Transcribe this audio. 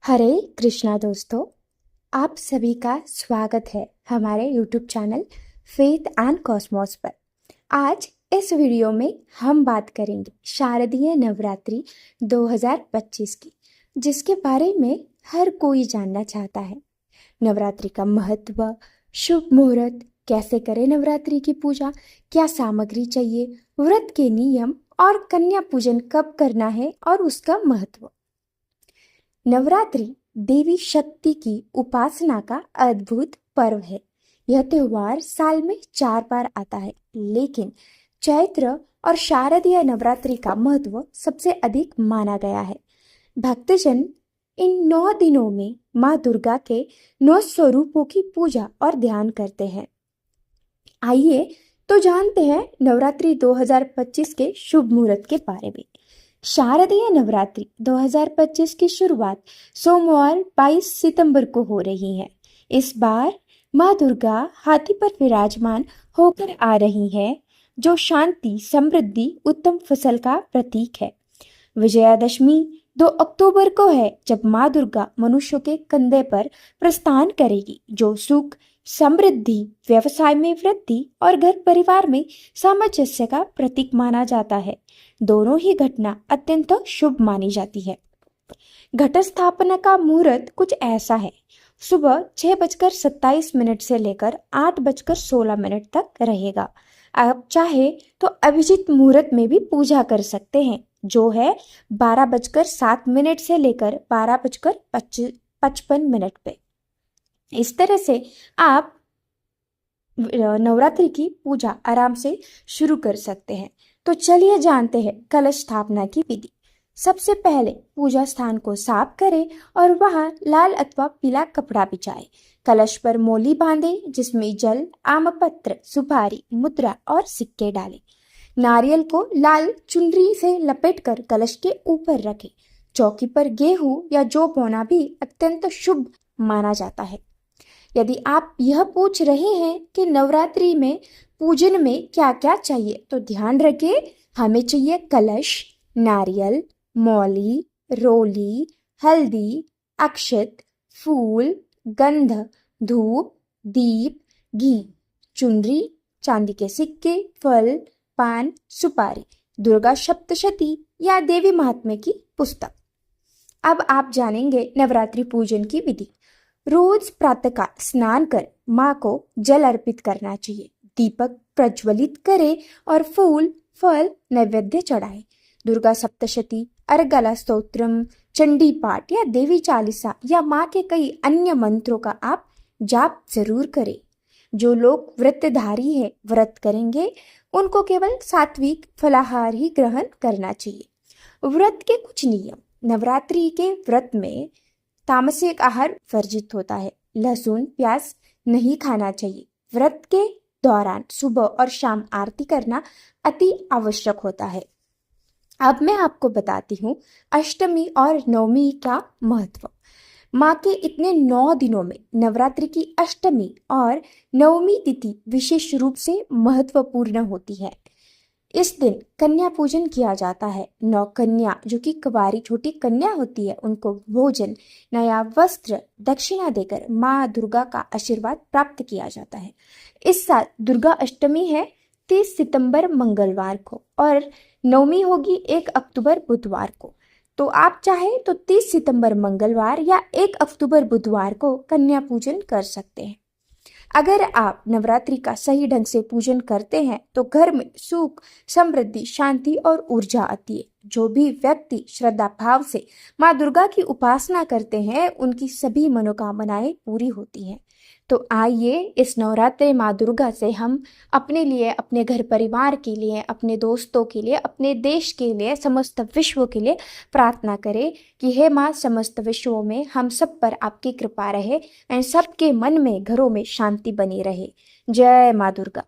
हरे कृष्णा दोस्तों, आप सभी का स्वागत है हमारे YouTube channel faith and Cosmos पर। आज इस वीडियो में हम बात करेंगे शारदीय नवरात्रि 2025 की, जिसके बारे में हर कोई जानना चाहता है। नवरात्रि का महत्व, शुभ मुहूर्त, कैसे करें नवरात्रि की पूजा, क्या सामग्री चाहिए, व्रत के नियम और कन्या पूजन कब करना है और उसका महत्व। नवरात्रि देवी शक्ति की उपासना का अद्भुत पर्व है। यह त्योहार साल में 4 बार आता है, लेकिन चैत्र और शारदीय नवरात्रि का महत्व सबसे अधिक माना गया है। भक्तजन इन 9 दिनों में माँ दुर्गा के 9 स्वरूपों की पूजा और ध्यान करते हैं। आइए तो जानते हैं नवरात्रि 2025 के शुभ मुहूर्त के बारे में। शारदीय नवरात्रि 2025 की शुरुआत सोमवार 22 सितंबर को हो रही है। इस बार माँ दुर्गा हाथी पर विराजमान होकर आ रही है, जो शांति, समृद्धि, उत्तम फसल का प्रतीक है। विजयादशमी 2 अक्टूबर को है, जब माँ दुर्गा मनुष्यों के कंधे पर प्रस्थान करेगी, जो सुख, समृद्धि, व्यवसाय में वृद्धि और घर परिवार में सामंजस्य का प्रतीक माना जाता है। दोनों ही घटना अत्यंत शुभ मानी जाती है। घट स्थापना का मुहूर्त कुछ ऐसा है। सुबह 6:27 से लेकर 8:16 तक रहेगा। आप चाहे तो अभिजीत मुहूर्त में भी पूजा कर सकते हैं, जो है 12:07 से लेकर 12:55 पे। इस तरह से आप नवरात्रि की पूजा आराम से शुरू कर सकते हैं। तो चलिए जानते हैं कलश स्थापना की विधि। सबसे पहले पूजा स्थान को साफ करें और वहां लाल अथवा पीला कपड़ा बिछाएं। कलश पर मोली बांधें, जिसमें जल, आमपत्र, सुपारी, मुद्रा और सिक्के डालें। नारियल को लाल चुनरी से लपेटकर कलश के ऊपर रखें। चौकी पर गेहूं या जौ बोना भी अत्यंत शुभ माना जाता है। यदि आप यह पूछ रहे हैं कि नवरात्रि में पूजन में क्या क्या चाहिए, तो ध्यान रखें, हमें चाहिए कलश, नारियल, मौली, रोली, हल्दी, अक्षत, फूल, गंध, धूप, दीप, घी, चुनरी, चांदी के सिक्के, फल, पान, सुपारी, दुर्गा सप्तशती या देवी महात्म्य की पुस्तक। अब आप जानेंगे नवरात्रि पूजन की विधि। रोज प्रातःकाल स्नान कर माँ को जल अर्पित करना चाहिए। दीपक प्रज्वलित करें और फूल, फल, नैवेद्य चढ़ाएं। दुर्गा सप्तशती, अर्गला स्तोत्रम, चंडी पाठ या देवी चालीसा या माँ के कई अन्य मंत्रों का आप जाप जरूर करें। जो लोग व्रतधारी है, व्रत करेंगे, उनको केवल सात्विक फलाहार ही ग्रहण करना चाहिए। व्रत के कुछ नियम। नवरात्रि के व्रत में तामसिक आहार वर्जित होता है। लहसुन, प्याज नहीं खाना चाहिए। व्रत के दौरान सुबह और शाम आरती करना अति आवश्यक होता है। अब मैं आपको बताती हूँ अष्टमी और नवमी का महत्व। माँ के इतने 9 दिनों में नवरात्रि की अष्टमी और नवमी तिथि विशेष रूप से महत्वपूर्ण होती है। इस दिन कन्या पूजन किया जाता है। 9 कन्या, जो कि कुंवारी छोटी कन्या होती है, उनको भोजन, नया वस्त्र, दक्षिणा देकर माँ दुर्गा का आशीर्वाद प्राप्त किया जाता है। इस साल दुर्गा अष्टमी है 30 सितंबर मंगलवार को और नवमी होगी 1 अक्टूबर बुधवार को। तो आप चाहे तो 30 सितंबर मंगलवार या 1 अक्टूबर बुधवार को कन्या पूजन कर सकते हैं। अगर आप नवरात्रि का सही ढंग से पूजन करते हैं तो घर में सुख, समृद्धि, शांति और ऊर्जा आती है। जो भी व्यक्ति श्रद्धा भाव से माँ दुर्गा की उपासना करते हैं, उनकी सभी मनोकामनाएं पूरी होती हैं। तो आइए इस नवरात्रि माँ दुर्गा से हम अपने लिए, अपने घर परिवार के लिए, अपने दोस्तों के लिए, अपने देश के लिए, समस्त विश्व के लिए प्रार्थना करें कि हे माँ, समस्त विश्व में हम सब पर आपकी कृपा रहे एंड सबके मन में, घरों में शांति बनी रहे। जय माँ दुर्गा।